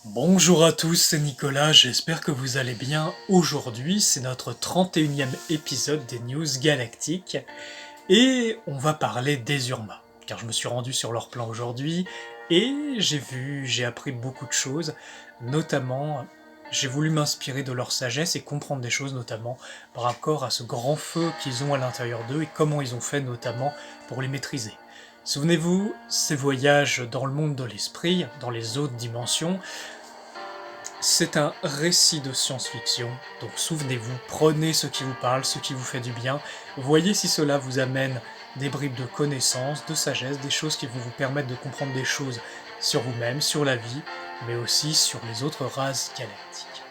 Bonjour à tous, c'est Nicolas, j'espère que vous allez bien. Aujourd'hui, c'est notre 31e épisode des News Galactiques et on va parler des Urma, car je me suis rendu sur leur plan aujourd'hui et j'ai appris beaucoup de choses, notamment j'ai voulu m'inspirer de leur sagesse et comprendre des choses notamment par rapport à ce grand feu qu'ils ont à l'intérieur d'eux et comment ils ont fait notamment pour les maîtriser. Souvenez-vous, ces voyages dans le monde de l'esprit, dans les autres dimensions, c'est un récit de science-fiction, donc souvenez-vous, prenez ce qui vous parle, ce qui vous fait du bien, voyez si cela vous amène des bribes de connaissances, de sagesse, des choses qui vont vous permettre de comprendre des choses sur vous-même, sur la vie, mais aussi sur les autres races galactiques.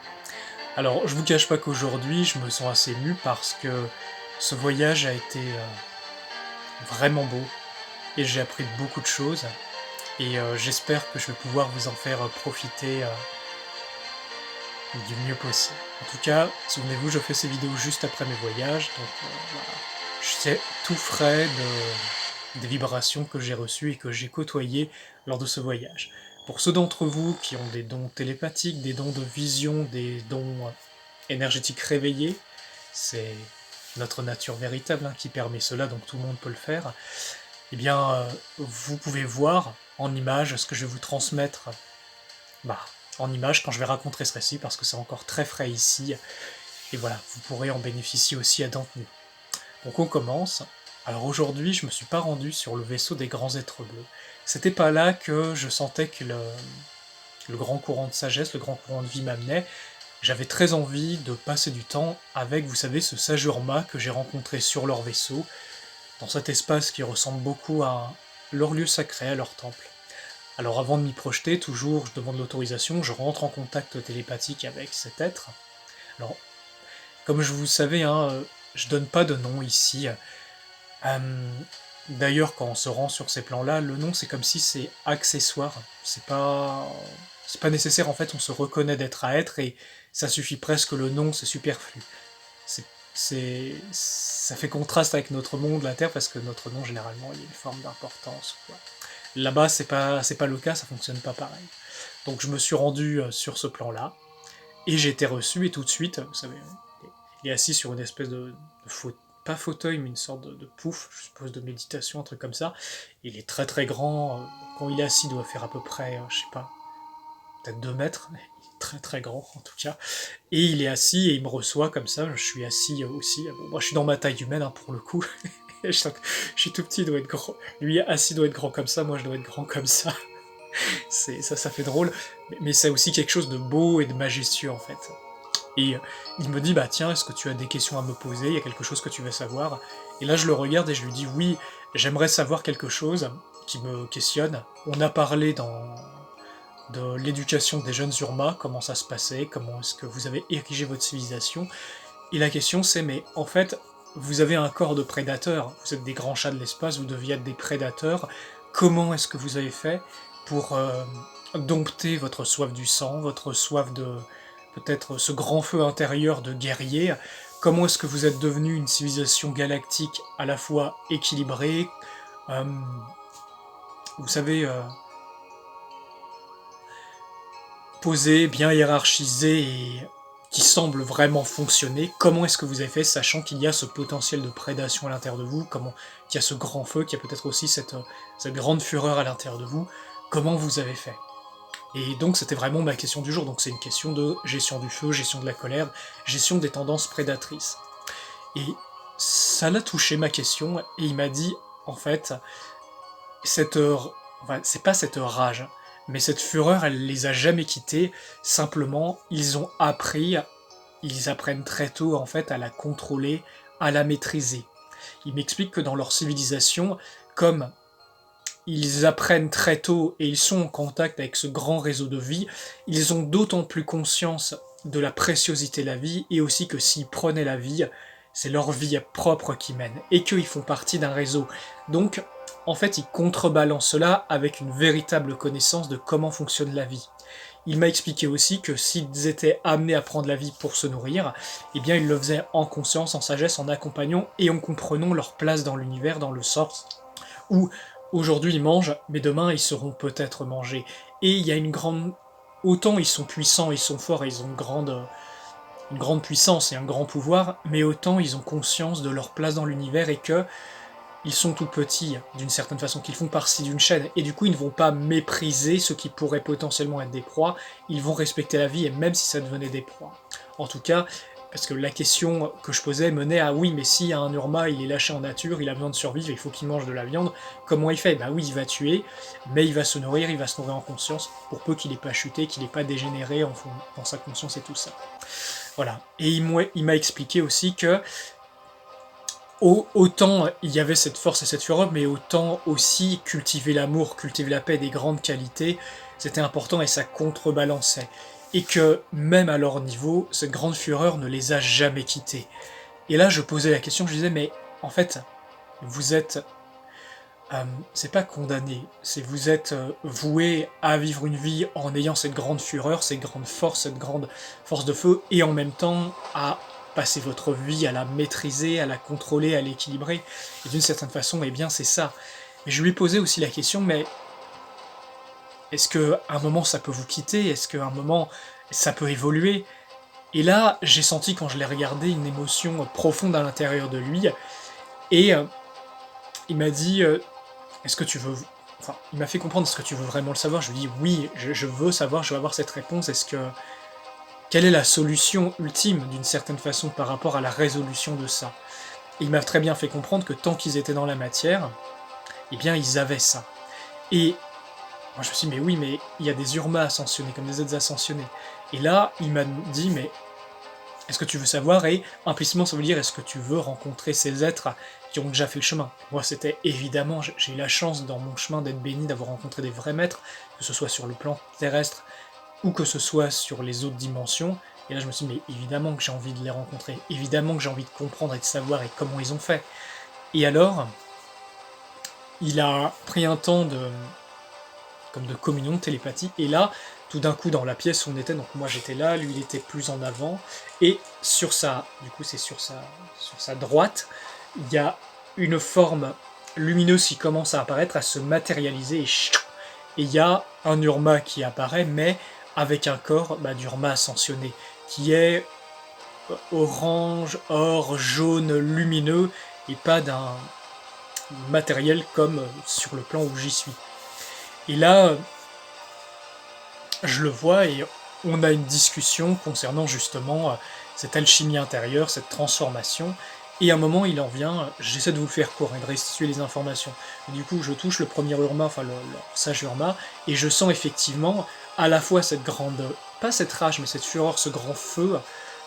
Alors, je vous cache pas qu'aujourd'hui, je me sens assez ému parce que ce voyage a été vraiment beau, et j'ai appris beaucoup de choses, et j'espère que je vais pouvoir vous en faire profiter du mieux possible. En tout cas, souvenez-vous, je fais ces vidéos juste après mes voyages, donc voilà. Je sais tout frais des vibrations que j'ai reçues et que j'ai côtoyées lors de ce voyage. Pour ceux d'entre vous qui ont des dons télépathiques, des dons de vision, des dons énergétiques réveillés, c'est notre nature véritable qui permet cela, donc tout le monde peut le faire, eh bien, vous pouvez voir en image ce que je vais vous transmettre en image quand je vais raconter ce récit, parce que c'est encore très frais ici, et voilà, vous pourrez en bénéficier aussi à dents tenues. Donc on commence. Alors aujourd'hui, je me suis pas rendu sur le vaisseau des grands êtres bleus. C'était pas là que je sentais que le grand courant de sagesse, le grand courant de vie m'amenait. J'avais très envie de passer du temps avec, vous savez, ce sage Urma que j'ai rencontré sur leur vaisseau, dans cet espace qui ressemble beaucoup à leur lieu sacré, à leur temple. Alors avant de m'y projeter, toujours je demande l'autorisation, je rentre en contact télépathique avec cet être. Alors, comme je vous savez, je donne pas de nom ici. D'ailleurs, quand on se rend sur ces plans-là, le nom c'est comme si c'est accessoire. C'est pas nécessaire, en fait, on se reconnaît d'être à être et ça suffit presque, le nom c'est superflu. Ça fait contraste avec notre monde, la Terre, parce que notre nom généralement il y a une forme d'importance. Là-bas, c'est pas le cas, ça fonctionne pas pareil. Donc je me suis rendu sur ce plan-là, et j'ai été reçu, et tout de suite, vous savez, il est assis sur une espèce de pas fauteuil, mais une sorte de pouf, je suppose, de méditation, un truc comme ça. Il est très très grand, quand il est assis, il doit faire à peu près, je sais pas, peut-être 2 mètres, il est très très grand en tout cas. Et il est assis, et il me reçoit comme ça, je suis assis aussi. Bon, moi je suis dans ma taille humaine, pour le coup. Je suis tout petit, il doit être grand. Lui assis doit être grand comme ça, moi je dois être grand comme ça. Ça fait drôle, mais c'est aussi quelque chose de beau et de majestueux en fait. Et il me dit, bah tiens, est-ce que tu as des questions à me poser, il y a quelque chose que tu veux savoir? Et là je le regarde et je lui dis, oui, j'aimerais savoir quelque chose qui me questionne. On a parlé de l'éducation des jeunes Urma, comment ça se passait, comment est-ce que vous avez érigé votre civilisation. Et la question c'est, mais en fait, vous avez un corps de prédateur, vous êtes des grands chats de l'espace, vous deviez être des prédateurs, comment est-ce que vous avez fait pour dompter votre soif du sang, votre soif de peut-être ce grand feu intérieur de guerrier? Comment est-ce que vous êtes devenu une civilisation galactique à la fois équilibrée, euh, vous savez, posée, bien hiérarchisée et qui semble vraiment fonctionner? Comment est-ce que vous avez fait, sachant qu'il y a ce potentiel de prédation à l'intérieur de vous, qu'il y a ce grand feu, qu'il y a peut-être aussi cette grande fureur à l'intérieur de vous? Comment vous avez fait? Et donc c'était vraiment ma question du jour, donc c'est une question de gestion du feu, gestion de la colère, gestion des tendances prédatrices. Et ça l'a touché, ma question, et il m'a dit, en fait, enfin, c'est pas cette rage, mais cette fureur, elle les a jamais quittés, simplement, ils apprennent très tôt, en fait, à la contrôler, à la maîtriser. Il m'explique que dans leur civilisation, comme ils apprennent très tôt et ils sont en contact avec ce grand réseau de vie, ils ont d'autant plus conscience de la préciosité de la vie, et aussi que s'ils prenaient la vie, c'est leur vie propre qui mène, et qu'ils font partie d'un réseau. Donc, en fait, ils contrebalancent cela avec une véritable connaissance de comment fonctionne la vie. Il m'a expliqué aussi que s'ils étaient amenés à prendre la vie pour se nourrir, eh bien ils le faisaient en conscience, en sagesse, en accompagnant et en comprenant leur place dans l'univers, dans le sens où aujourd'hui ils mangent, mais demain ils seront peut-être mangés. Et il y a une grande autant ils sont puissants, ils sont forts et ils ont une grande puissance et un grand pouvoir, mais autant ils ont conscience de leur place dans l'univers et que ils sont tout petits, d'une certaine façon, qu'ils font partie d'une chaîne, et du coup ils ne vont pas mépriser ce qui pourrait potentiellement être des proies, ils vont respecter la vie, et même si ça devenait des proies. En tout cas, parce que la question que je posais menait à oui, mais si un Urma il est lâché en nature, il a besoin de survivre, il faut qu'il mange de la viande, comment il fait? Bah oui, il va tuer, mais il va se nourrir en conscience, pour peu qu'il n'ait pas chuté, qu'il n'ait pas dégénéré dans sa conscience et tout ça. Voilà. Et il m'a expliqué aussi que autant il y avait cette force et cette fureur, mais autant aussi cultiver l'amour, cultiver la paix, des grandes qualités, c'était important et ça contrebalançait. Et que même à leur niveau, cette grande fureur ne les a jamais quittés. Et là, je posais la question, je disais, mais en fait, vous êtes, c'est pas condamné, c'est vous êtes voué à vivre une vie en ayant cette grande fureur, cette grande force de feu, et en même temps à passer votre vie à la maîtriser, à la contrôler, à l'équilibrer. Et d'une certaine façon, eh bien, c'est ça. Mais je lui posais aussi la question, mais est-ce qu'à un moment ça peut vous quitter? Est-ce qu'à un moment ça peut évoluer? Et là, j'ai senti quand je l'ai regardé une émotion profonde à l'intérieur de lui, et il m'a dit est-ce que tu veux... Enfin, il m'a fait comprendre, est-ce que tu veux vraiment le savoir? Je lui ai dit, oui, je veux savoir, je veux avoir cette réponse, est-ce que... Quelle est la solution ultime, d'une certaine façon, par rapport à la résolution de ça? Et il m'a très bien fait comprendre que tant qu'ils étaient dans la matière, eh bien, ils avaient ça. Et moi, je me suis dit, mais oui, mais il y a des Urma ascensionnés, comme des êtres ascensionnés. Et là, il m'a dit, mais est-ce que tu veux savoir? Et implicitement, ça veut dire, est-ce que tu veux rencontrer ces êtres qui ont déjà fait le chemin? Moi, c'était évidemment, j'ai eu la chance dans mon chemin d'être béni, d'avoir rencontré des vrais maîtres, que ce soit sur le plan terrestre ou que ce soit sur les autres dimensions. Et là, je me suis dit, mais évidemment que j'ai envie de les rencontrer, évidemment que j'ai envie de comprendre et de savoir et comment ils ont fait. Et alors, il a pris un temps comme de communion, de télépathie, et là, tout d'un coup, dans la pièce où on était, donc moi j'étais là, lui il était plus en avant, et sur sa droite, il y a une forme lumineuse qui commence à apparaître, à se matérialiser, et il y a un Urma qui apparaît, mais avec un corps d'Urma ascensionné, qui est orange, or, jaune, lumineux, et pas d'un matériel comme sur le plan où j'y suis. Et là, je le vois et on a une discussion concernant justement cette alchimie intérieure, cette transformation. Et à un moment, il en vient, j'essaie de vous le faire court et de restituer les informations. Et du coup, je touche le premier Urma, enfin le sage Urma, et je sens effectivement à la fois cette grande, pas cette rage, mais cette fureur, ce grand feu,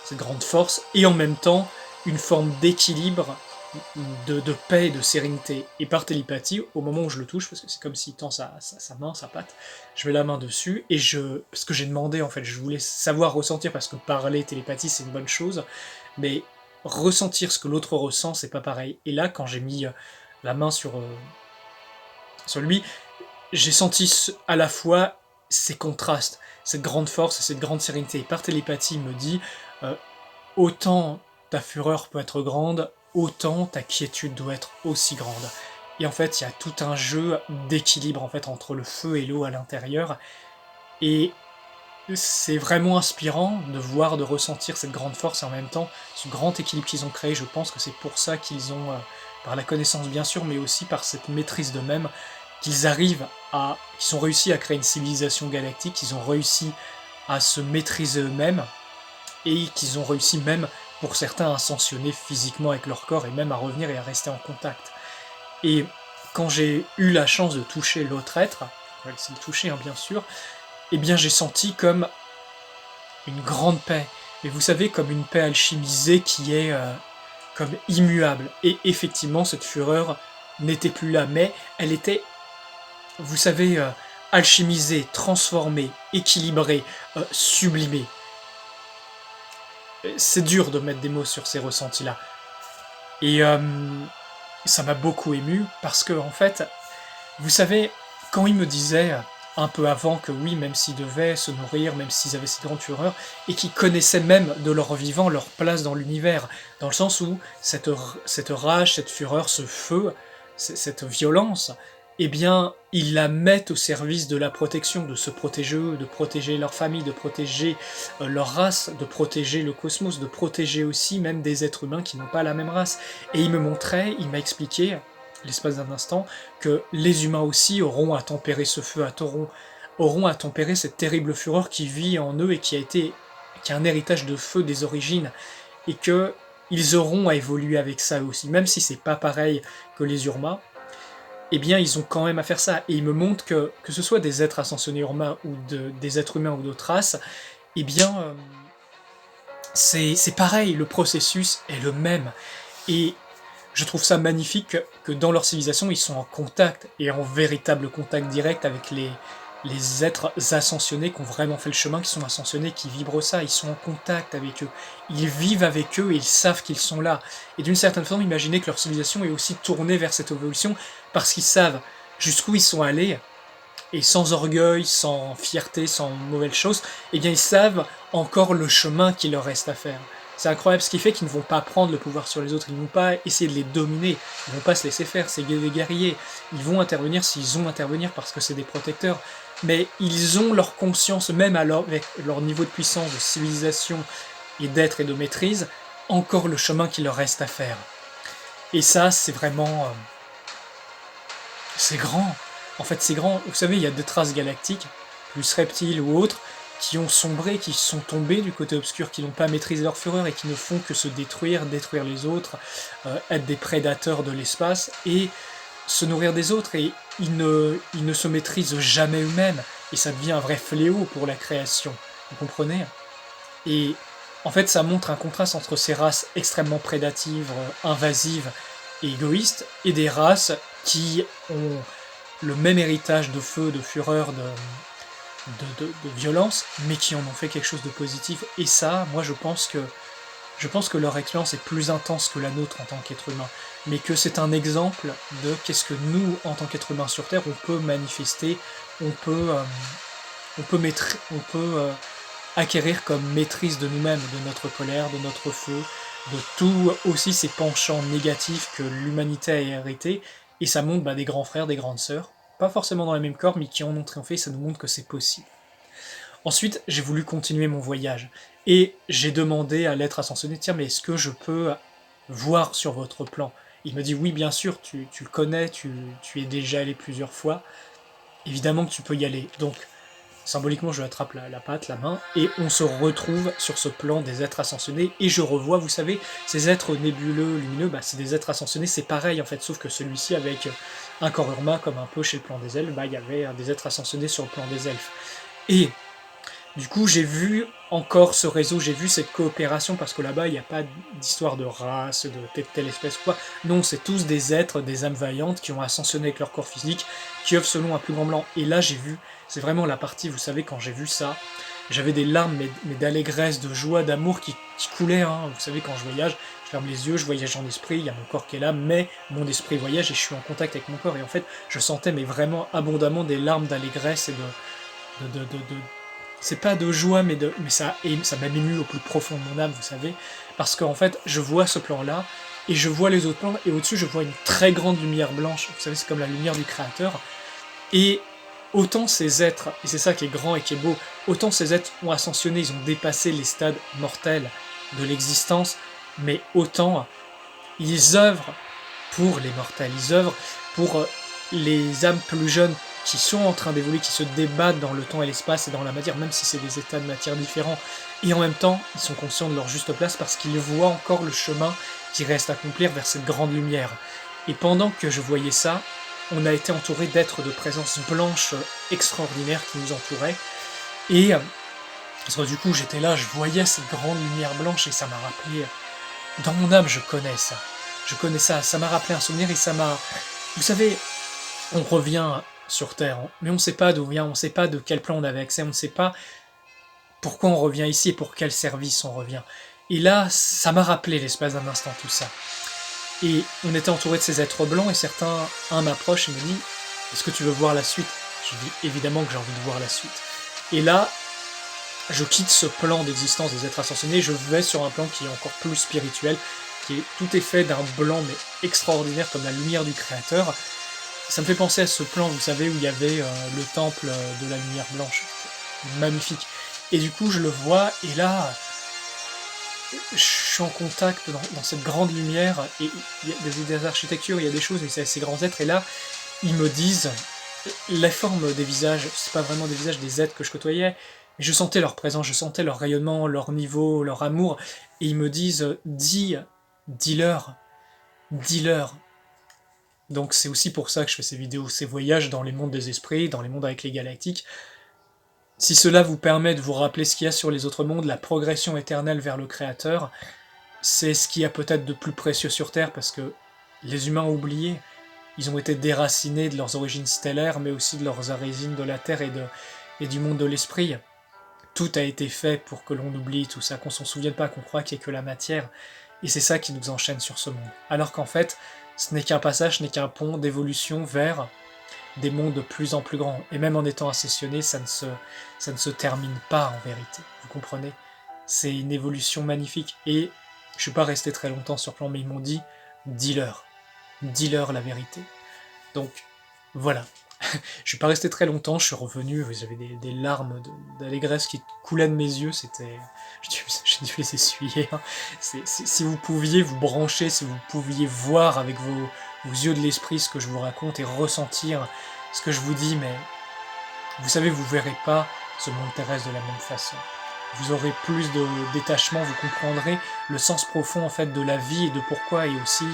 cette grande force, et en même temps une forme d'équilibre, de paix et de sérénité. Et par télépathie, au moment où je le touche, parce que c'est comme s'il tend sa main, sa patte, je mets la main dessus, et parce que j'ai demandé en fait, je voulais savoir ressentir, parce que parler télépathie c'est une bonne chose, mais ressentir ce que l'autre ressent, c'est pas pareil. Et là, quand j'ai mis la main sur lui, j'ai senti à la fois ces contrastes, cette grande force et cette grande sérénité. Et par télépathie, il me dit euh, autant ta fureur peut être grande, autant ta quiétude doit être aussi grande. Et en fait, il y a tout un jeu d'équilibre en fait entre le feu et l'eau à l'intérieur. Et c'est vraiment inspirant de voir, de ressentir cette grande force et en même temps ce grand équilibre qu'ils ont créé. Je pense que c'est pour ça qu'ils ont, par la connaissance bien sûr, mais aussi par cette maîtrise d'eux-mêmes, qu'ils ont réussi à créer une civilisation galactique, qu'ils ont réussi à se maîtriser eux-mêmes, et qu'ils ont réussi même, pour certains, à ascensionner physiquement avec leur corps, et même à revenir et à rester en contact. Et quand j'ai eu la chance de toucher l'autre être, on va essayer de toucher bien sûr, eh bien j'ai senti comme une grande paix. Et vous savez, comme une paix alchimisée qui est comme immuable. Et effectivement, cette fureur n'était plus là, mais elle était, vous savez, alchimisée, transformée, équilibrée, sublimée. C'est dur de mettre des mots sur ces ressentis-là. Et ça m'a beaucoup ému, parce que, en fait, vous savez, quand il me disait un peu avant que oui, même s'ils devaient se nourrir, même s'ils avaient cette grande fureur, et qu'ils connaissaient même de leur vivant leur place dans l'univers, dans le sens où cette rage, cette fureur, ce feu, cette violence, eh bien, ils la mettent au service de la protection, de se protéger eux, de protéger leur famille, de protéger leur race, de protéger le cosmos, de protéger aussi même des êtres humains qui n'ont pas la même race. Et il m'a expliqué, l'espace d'un instant, que les humains aussi auront à tempérer ce feu, auront à tempérer cette terrible fureur qui vit en eux et qui a un héritage de feu des origines, et que ils auront à évoluer avec ça aussi, même si c'est pas pareil que les Urma, eh bien ils ont quand même à faire ça. Et ils me montrent que ce soit des êtres ascensionnés Urma ou des êtres humains ou d'autres races, eh bien c'est pareil, le processus est le même. Et je trouve ça magnifique que dans leur civilisation, ils sont en contact, et en véritable contact direct avec les êtres ascensionnés qui ont vraiment fait le chemin, qui sont ascensionnés, qui vibrent ça, ils sont en contact avec eux. Ils vivent avec eux et ils savent qu'ils sont là. Et d'une certaine forme, imaginez que leur civilisation est aussi tournée vers cette évolution, parce qu'ils savent jusqu'où ils sont allés, et sans orgueil, sans fierté, sans mauvaise chose, eh bien ils savent encore le chemin qu'il leur reste à faire. C'est incroyable, ce qui fait qu'ils ne vont pas prendre le pouvoir sur les autres, ils ne vont pas essayer de les dominer, ils ne vont pas se laisser faire, c'est des guerriers. Ils vont intervenir s'ils ont à intervenir parce que c'est des protecteurs, mais ils ont leur conscience, même avec leur niveau de puissance, de civilisation et d'être et de maîtrise, encore le chemin qu'il leur reste à faire. Et ça, c'est vraiment... c'est grand. En fait, c'est grand. Vous savez, il y a des traces galactiques, plus reptiles ou autres, qui ont sombré, qui sont tombés du côté obscur, qui n'ont pas maîtrisé leur fureur et qui ne font que se détruire les autres, être des prédateurs de l'espace et se nourrir des autres. Et ils ne se maîtrisent jamais eux-mêmes. Et ça devient un vrai fléau pour la création. Vous comprenez? Et en fait, ça montre un contraste entre ces races extrêmement prédatives, invasives et égoïstes, et des races qui ont le même héritage de feu, de fureur, de violence, mais qui en ont fait quelque chose de positif. Et ça, moi, je pense que leur expérience est plus intense que la nôtre en tant qu'être humain, mais que c'est un exemple de qu'est-ce que nous, en tant qu'être humain sur Terre, on peut manifester, on peut, on peut acquérir comme maîtrise de nous-mêmes, de notre colère, de notre feu, de tout aussi ces penchants négatifs que l'humanité a hérité, et ça montre des grands frères, des grandes sœurs, pas forcément dans les mêmes corps, mais qui en ont triomphé, ça nous montre que c'est possible. Ensuite, j'ai voulu continuer mon voyage, et j'ai demandé à l'être ascensionné, tiens, mais est-ce que je peux voir sur votre plan? Il me dit, oui, bien sûr, tu le connais, tu es déjà allé plusieurs fois, évidemment que tu peux y aller. Donc, symboliquement, je attrape la patte, la main, et on se retrouve sur ce plan des êtres ascensionnés, et je revois, vous savez, ces êtres nébuleux, lumineux, c'est des êtres ascensionnés, c'est pareil en fait, sauf que celui-ci avec un corps Urma, comme un peu chez le plan des elfes, il y avait des êtres ascensionnés sur le plan des elfes. Et du coup, j'ai vu encore ce réseau, j'ai vu cette coopération, parce que là-bas, il n'y a pas d'histoire de race, de telle espèce ou quoi. Non, c'est tous des êtres, des âmes vaillantes, qui ont ascensionné avec leur corps physique, qui œuvrent selon un plus grand plan. Et là, j'ai vu, c'est vraiment la partie, vous savez, quand j'ai vu ça, j'avais des larmes, mais d'allégresse, de joie, d'amour qui coulaient. Hein. Vous savez, quand je voyage, je ferme les yeux, je voyage en esprit, il y a mon corps qui est là, mais mon esprit voyage et je suis en contact avec mon corps. Et en fait, je sentais mais vraiment abondamment des larmes d'allégresse et de c'est pas de joie, mais ça m'a ému au plus profond de mon âme, vous savez, parce qu'en fait, je vois ce plan-là, et je vois les autres plans, et au-dessus, je vois une très grande lumière blanche, vous savez, c'est comme la lumière du Créateur, et autant ces êtres, et c'est ça qui est grand et qui est beau, autant ces êtres ont ascensionné, ils ont dépassé les stades mortels de l'existence, mais autant ils œuvrent pour les mortels, ils œuvrent pour les âmes plus jeunes qui sont en train d'évoluer, qui se débattent dans le temps et l'espace et dans la matière, même si c'est des états de matière différents, et en même temps, ils sont conscients de leur juste place parce qu'ils voient encore le chemin qui reste à accomplir vers cette grande lumière. Et pendant que je voyais ça, on a été entouré d'êtres de présence blanche extraordinaires qui nous entouraient, et parce que du coup j'étais là, je voyais cette grande lumière blanche, et ça m'a rappelé, dans mon âme je connais ça, ça m'a rappelé un souvenir, et ça m'a... Vous savez, on revient sur Terre, mais on ne sait pas d'où on vient, on ne sait pas de quel plan on avait accès, on ne sait pas pourquoi on revient ici et pour quel service on revient. Et là, ça m'a rappelé l'espace d'un instant tout ça. Et on était entouré de ces êtres blancs, et un m'approche et me dit « Est-ce que tu veux voir la suite ?» Je dis « Évidemment que j'ai envie de voir la suite. » Et là, je quitte ce plan d'existence des êtres ascensionnés, je vais sur un plan qui est encore plus spirituel, tout est fait d'un blanc mais extraordinaire comme la lumière du Créateur. Ça me fait penser à ce plan, vous savez, où il y avait le temple de la lumière blanche. Magnifique. Et du coup, je le vois, et là, je suis en contact dans cette grande lumière, et il y a des architectures, il y a des choses, et c'est ces grands êtres, et là, ils me disent, la forme des visages, c'est pas vraiment des visages des êtres que je côtoyais, mais je sentais leur présence, je sentais leur rayonnement, leur niveau, leur amour, et ils me disent, dis-leur, dis-leur. Donc c'est aussi pour ça que je fais ces vidéos, ces voyages dans les mondes des esprits, dans les mondes avec les galactiques. Si cela vous permet de vous rappeler ce qu'il y a sur les autres mondes, la progression éternelle vers le Créateur, c'est ce qu'il y a peut-être de plus précieux sur Terre, parce que les humains oubliés, ils ont été déracinés de leurs origines stellaires, mais aussi de leurs origines de la Terre et du monde de l'esprit. Tout a été fait pour que l'on oublie tout ça, qu'on s'en souvienne pas, qu'on croit qu'il n'y a que la matière, et c'est ça qui nous enchaîne sur ce monde. Alors qu'en fait, ce n'est qu'un passage, ce n'est qu'un pont d'évolution vers des mondes de plus en plus grands. Et même en étant ascensionné, ça ne se termine pas en vérité. Vous comprenez? C'est une évolution magnifique. Et je suis pas resté très longtemps sur plan, mais ils m'ont dit, dis-leur. Dis-leur la vérité. Donc, voilà. Je suis pas resté très longtemps, je suis revenu, j'avais des larmes d'allégresse qui coulaient de mes yeux, c'était... J'ai dû les essuyer. Hein. Si vous pouviez vous brancher, si vous pouviez voir avec vos yeux de l'esprit ce que je vous raconte et ressentir ce que je vous dis, mais vous savez, vous verrez pas ce monde terrestre de la même façon. Vous aurez plus de détachement, vous comprendrez le sens profond en fait de la vie et de pourquoi, et aussi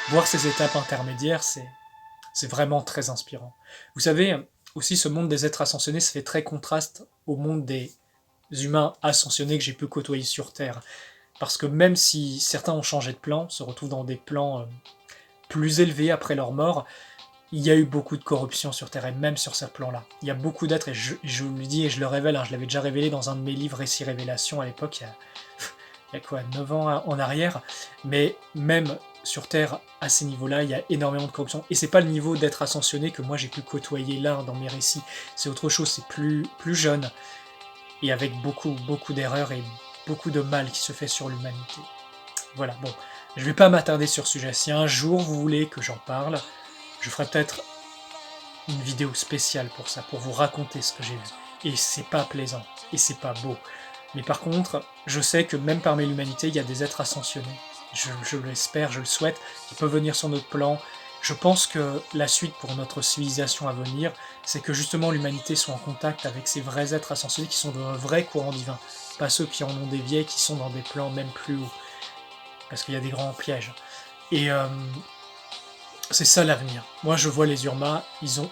voir ces étapes intermédiaires, c'est vraiment très inspirant. Vous savez, aussi ce monde des êtres ascensionnés, ça fait très contraste au monde des humains ascensionnés que j'ai pu côtoyer sur Terre. Parce que même si certains ont changé de plan, se retrouvent dans des plans plus élevés après leur mort, il y a eu beaucoup de corruption sur Terre, et même sur ce plan-là. Il y a beaucoup d'êtres, et je vous le dis et je le révèle, hein, je l'avais déjà révélé dans un de mes livres Récits Révélations à l'époque, il y a quoi, 9 ans en arrière, mais même sur Terre, à ces niveaux-là, il y a énormément de corruption. Et c'est pas le niveau d'être ascensionné que moi j'ai pu côtoyer là dans mes récits, c'est autre chose, c'est plus jeune, et avec beaucoup d'erreurs et beaucoup de mal qui se fait sur l'humanité. Voilà, bon, je vais pas m'attarder sur ce sujet. Si un jour vous voulez que j'en parle, je ferai peut-être une vidéo spéciale pour ça, pour vous raconter ce que j'ai vu. Et c'est pas plaisant, et c'est pas beau. Mais par contre, je sais que même parmi l'humanité, il y a des êtres ascensionnés. Je l'espère, je le souhaite, qui peuvent venir sur notre plan. Je pense que la suite pour notre civilisation à venir, c'est que justement l'humanité soit en contact avec ces vrais êtres ascensionnés qui sont de vrais courants divins. Pas ceux qui en ont dévié, qui sont dans des plans même plus hauts. Parce qu'il y a des grands pièges. Et c'est ça l'avenir. Moi je vois les Urma,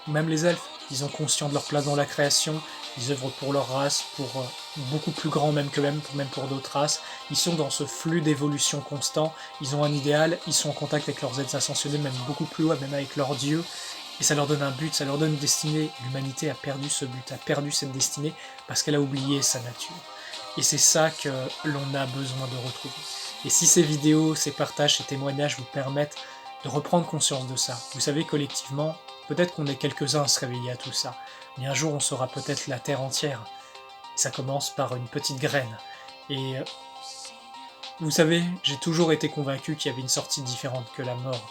même les elfes, ils ont conscience de leur place dans la création, ils œuvrent pour leur race, pour beaucoup plus grand même même pour d'autres races. Ils sont dans ce flux d'évolution constant, ils ont un idéal, ils sont en contact avec leurs êtres ascensionnés, même beaucoup plus haut, même avec leur dieu, et ça leur donne un but, ça leur donne une destinée. L'humanité a perdu ce but, a perdu cette destinée, parce qu'elle a oublié sa nature. Et c'est ça que l'on a besoin de retrouver. Et si ces vidéos, ces partages, ces témoignages vous permettent de reprendre conscience de ça, vous savez, collectivement, peut-être qu'on est quelques-uns à se réveiller à tout ça, mais un jour on sera peut-être la Terre entière. Ça commence par une petite graine. Et vous savez, j'ai toujours été convaincu qu'il y avait une sortie différente que la mort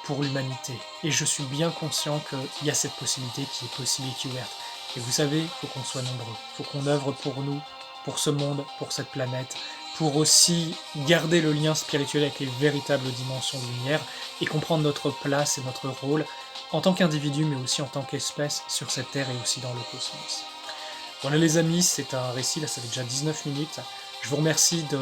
pour l'humanité. Et je suis bien conscient qu'il y a cette possibilité qui est possible et qui est ouverte. Et vous savez, il faut qu'on soit nombreux, il faut qu'on œuvre pour nous, pour ce monde, pour cette planète, pour aussi garder le lien spirituel avec les véritables dimensions de lumière et comprendre notre place et notre rôle en tant qu'individu, mais aussi en tant qu'espèce sur cette Terre et aussi dans le cosmos. Voilà les amis, c'est un récit, là ça fait déjà 19 minutes. Je vous remercie de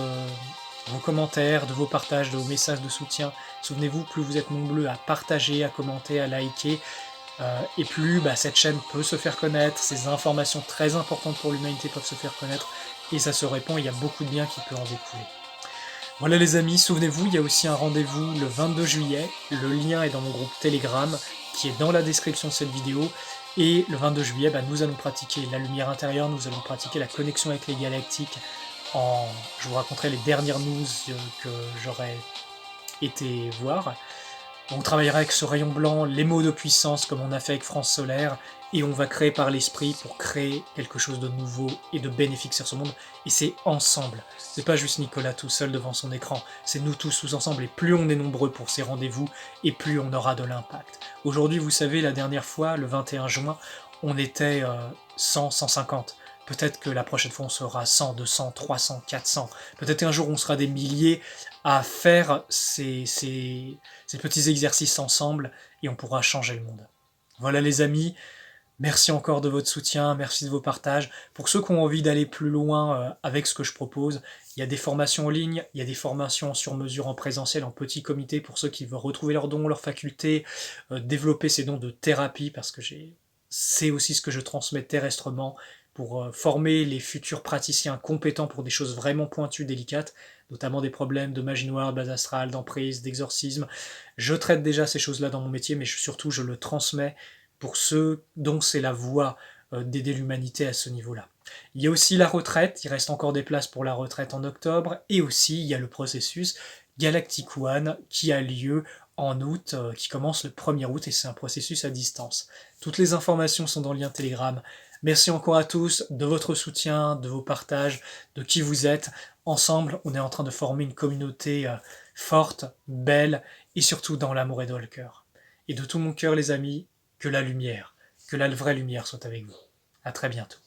vos commentaires, de vos partages, de vos messages de soutien. Souvenez-vous, plus vous êtes nombreux à partager, à commenter, à liker, et plus cette chaîne peut se faire connaître, ces informations très importantes pour l'humanité peuvent se faire connaître, et ça se répand, il y a beaucoup de bien qui peut en découler. Voilà les amis, souvenez-vous, il y a aussi un rendez-vous le 22 juillet, le lien est dans mon groupe Telegram, qui est dans la description de cette vidéo, et le 22 juillet, nous allons pratiquer la lumière intérieure, nous allons pratiquer la connexion avec les galactiques, je vous raconterai les dernières news que j'aurais été voir, On travaillera avec ce rayon blanc, les mots de puissance comme on a fait avec France Solaire, et on va créer par l'esprit pour créer quelque chose de nouveau et de bénéfique sur ce monde. Et c'est ensemble. C'est pas juste Nicolas tout seul devant son écran, c'est nous tous ensemble. Et plus on est nombreux pour ces rendez-vous, et plus on aura de l'impact. Aujourd'hui, vous savez, la dernière fois, le 21 juin, on était 100, 150. Peut-être que la prochaine fois on sera 100, 200, 300, 400. Peut-être qu'un jour on sera des milliers à faire ces petits exercices ensemble et on pourra changer le monde. Voilà les amis, merci encore de votre soutien, merci de vos partages. Pour ceux qui ont envie d'aller plus loin avec ce que je propose, il y a des formations en ligne, il y a des formations sur mesure en présentiel, en petit comité pour ceux qui veulent retrouver leurs dons, leurs facultés, développer ces dons de thérapie parce que c'est aussi ce que je transmets terrestrement pour former les futurs praticiens compétents pour des choses vraiment pointues, délicates, notamment des problèmes de magie noire, de base astrale, d'emprise, d'exorcisme. Je traite déjà ces choses-là dans mon métier, mais surtout je le transmets pour ceux dont c'est la voie d'aider l'humanité à ce niveau-là. Il y a aussi la retraite, il reste encore des places pour la retraite en octobre, et aussi il y a le processus Galactic One qui a lieu en août, qui commence le 1er août, et c'est un processus à distance. Toutes les informations sont dans le lien Telegram. Merci encore à tous de votre soutien, de vos partages, de qui vous êtes. Ensemble, on est en train de former une communauté forte, belle, et surtout dans l'amour et dans le cœur. Et de tout mon cœur, les amis, que la lumière, que la vraie lumière soit avec vous. À très bientôt.